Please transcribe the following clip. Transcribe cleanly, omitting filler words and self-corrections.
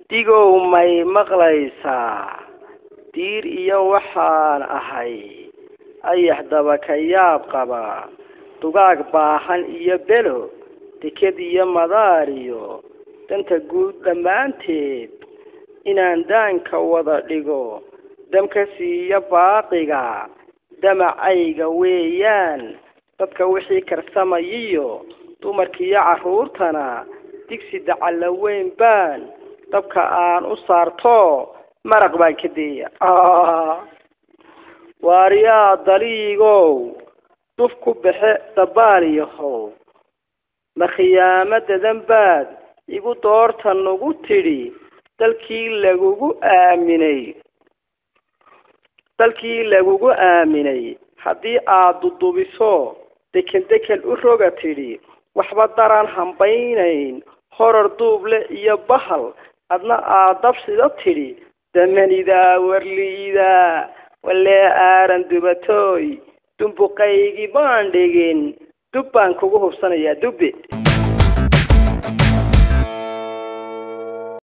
digow may maqlaysaa diir iyo waxaan ahay ayax daba ka yaab qaba dugaag baahan iyo belo deked iyo madaar iyo danta guud dhammaanteed inaan daanka wada dhigo damka siiya baaqiga damacayga weeyaan dadka wixii karsamayiyo dumarkiiyo carruurtana digsi dacalla weyn baan dabka aan u saarto maraq baan ka deeya waariyaa daliigow duf ku baxe dabaaliyahow ma khiyaamada dambaad igu doorta nagu tidhi dalkii lagugu aaminay haddii aad dudubiso dekel u roga tidhi waxba daran hambaynayn horar duuble iyo bahal adna aad dabsida tidhi damanidaa warliida walee aaran dubatooy dumbuqaygii baan dhigin dub baan kugu hubsanayaa dubbe